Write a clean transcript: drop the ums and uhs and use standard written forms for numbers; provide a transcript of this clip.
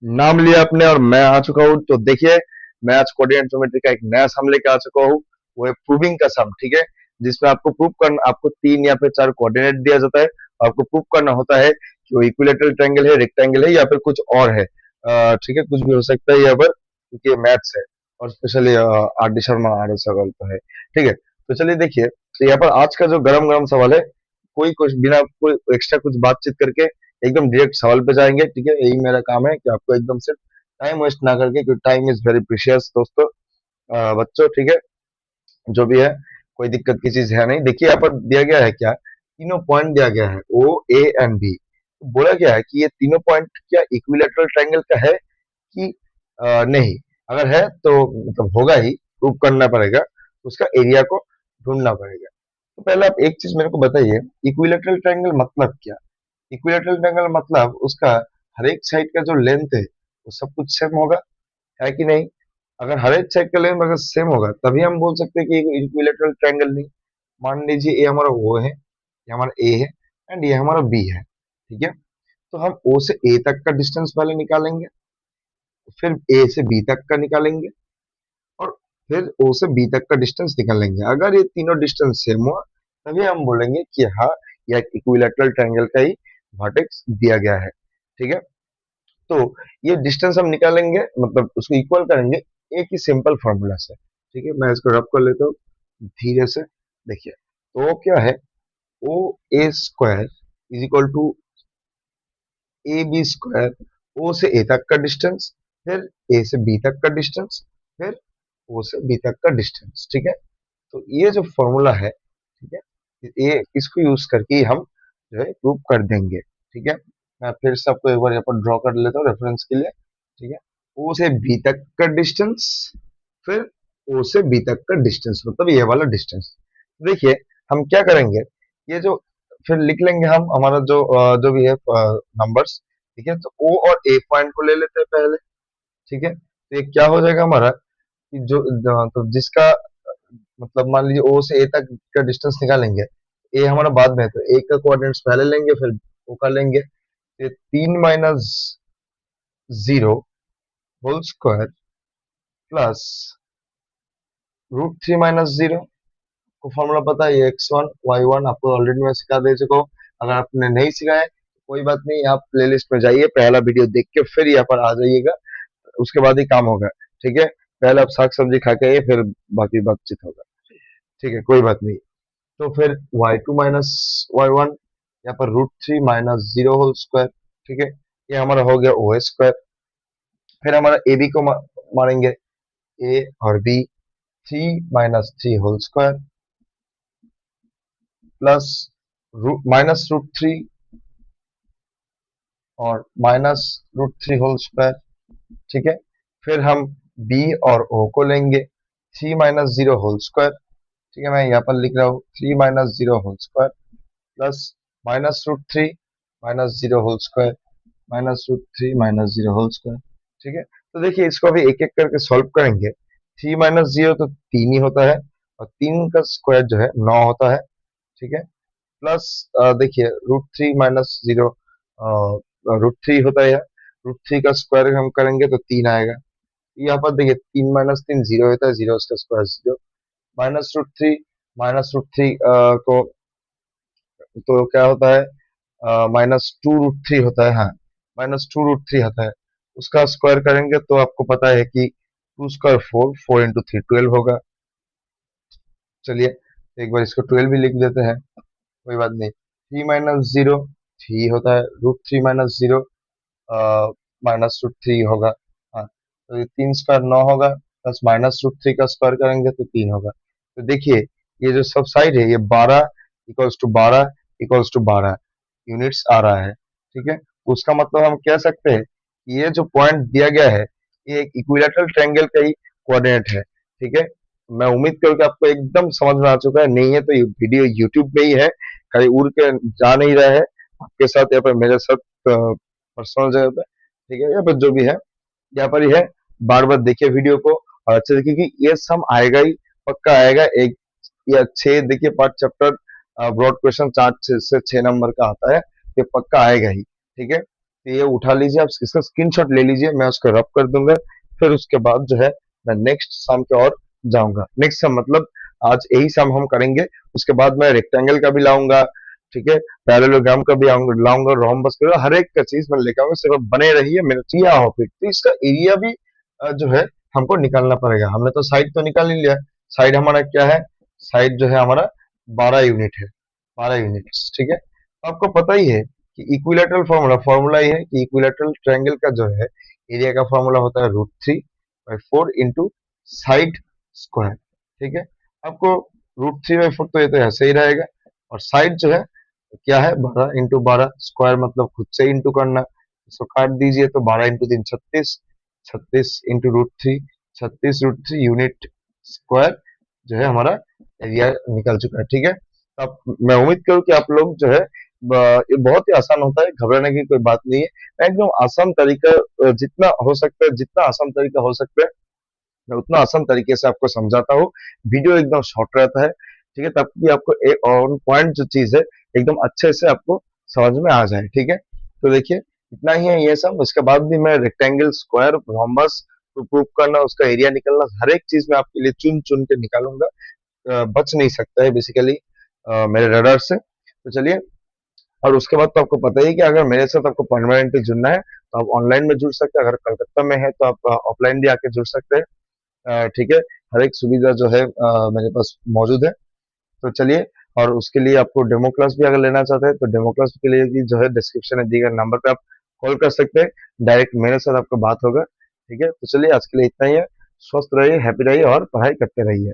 नाम लिया आपने और मैं आ चुका हूँ। तो देखिए, मैं आज कोऑर्डिनेट ज्योमेट्री का एक नया सम लेके आ चुका हूँ। वो है प्रूविंग का सम, ठीक है। जिसमें आपको प्रूव करना, आपको 3 या फिर 4 कोऑर्डिनेट दिया जाता है। आपको प्रूव करना होता है कि वो इक्विलेटरल ट्रायंगल है, रेक्टेंगल है या फिर कुछ और है। ठीक है, कुछ भी हो सकता है यहाँ पर, क्योंकि ये मैथ्स है। और specially R D Sharma R S Agarwal का है। ठीक है, तो चलिए देखिए, तो यहाँ पर आज का जो गरम गरम सवाल है, कोई कुछ बिना कोई एक्स्ट्रा कुछ बातचीत करके एकदम डायरेक्ट सवाल पे जाएंगे। ठीक है, यही मेरा काम है कि आपको एकदम से टाइम वेस्ट ना करके, क्योंकि टाइम इज वेरी प्रीशियस दोस्तों, बच्चों। ठीक है, जो भी है, कोई दिक्कत की चीज है नहीं। देखिए यहाँ पर दिया गया है क्या, तीनों पॉइंट दिया गया है, ओ ए एंड बी। बोला गया है कि ये तीनों पॉइंट क्या इक्विलेटरल ट्रायंगल का है कि नहीं। अगर है तो मतलब होगा ही, प्रूव करना पड़ेगा, तो उसका एरिया को ढूंढना पड़ेगा। तो पहले आप एक चीज मेरे को बताइए, इक्विलेटरल ट्रायंगल मतलब क्या। इक्विलेटरल ट्रायंगल मतलब उसका हर एक साइड का जो लेंथ है वो सब कुछ सेम होगा, है कि नहीं। अगर हर एक साइड का लेंथ अगर सेम होगा तभी हम बोल सकते हैं कि इक्विलेटरल ट्रायंगल नहीं। मान लीजिए ये हमारा ओ है, ये हमारा ए है, एंड ये हमारा बी है। ठीक है, तो हम ओ से ए तक का डिस्टेंस पहले निकालेंगे, फिर ए से बी तक का निकालेंगे, और फिर ओ से बी तक का डिस्टेंस निकालेंगे। अगर ये तीनों डिस्टेंस सेम हुआ तभी हम बोलेंगे कि हाँ, यह इक्विलेटरल ट्रायंगल का ही वर्टेक्स दिया गया है। ठीक है, तो ये डिस्टेंस हम निकालेंगे, मतलब उसको इक्वल करेंगे एक ही सिंपल फॉर्मूला से। ठीक है, मैं इसको रब कर लेता हूँ धीरे से। देखिए, तो क्या है, O A square is equal to A B square. O से ए तक का डिस्टेंस, फिर ए से बी तक का डिस्टेंस, फिर ओ से बी तक का डिस्टेंस। ठीक है, तो ये जो फॉर्मूला है, ठीक है, ये इसको यूज करके ही हम जो है प्रूव कर देंगे। ठीक है, मैं फिर से आपको एक बार यहाँ पर ड्रॉ कर लेता हूँ रेफरेंस के लिए। ठीक है, ओ से बी तक का डिस्टेंस, फिर ओ से बी तक का डिस्टेंस, मतलब ये वाला डिस्टेंस। देखिए, हम क्या करेंगे, ये जो फिर लिख लेंगे हम हमारा जो भी है नंबर्स। ठीक है, तो ओ और ए पॉइंट को ले लेते हैं पहले। ठीक है, तो ये क्या हो जाएगा हमारा कि तो जिसका मतलब मान लीजिए ओ से ए तक का डिस्टेंस निकालेंगे, ए हमारा बाद में है, तो ए का कोऑर्डिनेट्स पहले लेंगे, फिर ओ का लेंगे। ये 3 - 0 होल स्क्वायर प्लस √3 - 0 को फॉर्मूला पता है, x1 y1 आपको ऑलरेडी मैं सिखा दे चुका हूँ। अगर आपने नहीं सिखाया है तो कोई बात नहीं, आप प्लेलिस्ट में जाइए, पहला वीडियो देख के फिर यहाँ पर आ जाइएगा, उसके बाद ही काम होगा। ठीक है, पहले आप साग सब्जी खा के आइए, फिर बाकी बातचीत होगा। ठीक है, कोई बात नहीं। तो फिर y2 - y1, यहाँ पर √3 - 0 होल स्क्वायर। ठीक है, ये हमारा हो गया ओ स्क्वायर। फिर हमारा ए बी को मारेंगे, ए और बी, 3 - 3 होल स्क्वायर प्लस -√3 और -√3 होल स्क्वायर। ठीक है, फिर हम बी और ओ को लेंगे, 3 - 0 होल स्क्वायर। ठीक है, मैं यहाँ पर लिख रहा हूँ 3 - 0 whole square plus -√3 -0 whole square, -√3 - 0 whole square. ठीक है, तो देखिए इसको अभी एक एक करके सॉल्व करेंगे। 3 - 0 तो 3 ही होता है, और 3 का स्क्वायर जो है 9 होता है। ठीक है, प्लस देखिए √3 - 0 √3 होता है, √3 का स्क्वायर हम करेंगे तो 3 आएगा। यहाँ पर देखिए 3 - 3 0 होता है, 0 उसका स्क्वायर 0, -√3 को तो क्या होता है, -2√3 होता है, हाँ, -2√3 होता है। उसका स्क्वायर करेंगे तो आपको पता है कि 2 स्क्वायर 4, 4 × 3 12 होगा। चलिए एक बार इसको 12 भी लिख देते हैं, कोई बात नहीं। 3 - 0 3 होता है, √3 - 0 -√3 होगा। हाँ, तो ये 3 स्क्वायर 9 होगा, प्लस -√3 का स्क्वायर करेंगे तो 3 होगा। तो देखिए, ये जो सब साइड है, ये 12 = 12 यूनिट्स आ रहा है। ठीक है, तो उसका मतलब हम कह सकते हैं कि ये जो पॉइंट दिया गया है, ये एक इक्विलेटरल ट्रायंगल का ही कोऑर्डिनेट है। ठीक है, मैं उम्मीद करूँ कि आपको एकदम समझ में आ चुका है। नहीं है तो ये वीडियो यूट्यूब पे ही है, कहीं उड़ के जा नहीं रहा है, आपके साथ या फिर मेरे साथ पर्सनल जगह पे। ठीक है, या फिर जो भी है यहाँ पर ही है। बार बार देखिए वीडियो को, और अच्छे से, क्योंकि ये सम आएगा ही, पक्का आएगा। एक या 6 देखिए पार्ट चैप्टर ब्रॉड क्वेश्चन 4 से 6 नंबर का आता है, ये पक्का आएगा ही। ठीक है, तो ये उठा लीजिए, आप इसका स्क्रीनशॉट ले लीजिए, मैं उसको रब कर दूंगा। फिर उसके बाद जो है मैं नेक्स्ट सम के और जाऊंगा। नेक्स्ट सम मतलब आज यही सम हम करेंगे। उसके बाद मैं रेक्टेंगल का भी लाऊंगा, ठीक है, पैरेललोग्राम का भी लाऊंगा, रोम्बस का, हर एक का चीज मैं लेकर आऊंगा। सिर्फ बने रहिए मेरे एरिया ऑफ इट। तो इसका एरिया भी जो है हमको निकालना पड़ेगा। हमने तो साइड तो निकाल ही लिया। साइड हमारा क्या है, साइड जो है हमारा 12 यूनिट है, 12 यूनिट, ठीक है। आपको पता ही है कि इक्विलेटरल फॉर्मूला फॉर्मूला ये है कि इक्विलेटरल ट्रायंगल का जो है एरिया का फॉर्मूला होता है √3/4 इंटू साइड स्क्वायर, ठीक है। आपको √3/4 तो ये तो ऐसे ही रहेगा, और साइड जो है क्या है 12 × 12 स्क्वायर, मतलब खुद से इंटू करना। इसको काट दीजिए तो 12 × 3 36, 36 इंटू √3, 36 √3 यूनिट स्क्वायर जो है हमारा एरिया निकल चुका है, ठीक है। अब मैं उम्मीद करूँ कि आप लोग जो है ये बहुत ही आसान होता है, घबराने की कोई बात नहीं है। मैं एकदम आसान तरीका जितना हो सकता है, जितना आसान तरीका हो सकता है मैं उतना आसान तरीके से आपको समझाता हूँ। वीडियो एकदम शॉर्ट रहता है, ठीक है, ताकि आपको एक ऑन पॉइंट जो चीज है एकदम अच्छे से आपको समझ में आ जाए, ठीक है। तो देखिए इतना ही है ये सब। उसके बाद भी मैं रेक्टेंगल, स्क्वायर, रोम्बस को प्रूव करना, उसका एरिया निकलना, हर एक चीज मैं आपके लिए चुन चुन के निकालूंगा। बच नहीं सकता है बेसिकली मेरे रडार से। तो चलिए, और उसके बाद तो आपको पता ही है कि अगर मेरे साथ आपको परमानेंटली जुड़ना है तो आप ऑनलाइन में जुड़ सकते हैं। अगर कलकत्ता में है तो आप ऑफलाइन भी आके जुड़ सकते हैं, ठीक है। हर एक सुविधा जो है मेरे पास मौजूद है। तो चलिए, और उसके लिए आपको डेमो क्लास भी अगर लेना चाहते हैं तो डेमो क्लास के लिए भी जो है डिस्क्रिप्शन में दिए गए नंबर पे आप कॉल कर सकते हैं। डायरेक्ट मेरे साथ आपका बात होगा, ठीक है। तो चलिए आज के लिए इतना ही है। स्वस्थ रहिए, हैप्पी रहिए और पढ़ाई करते रहिए।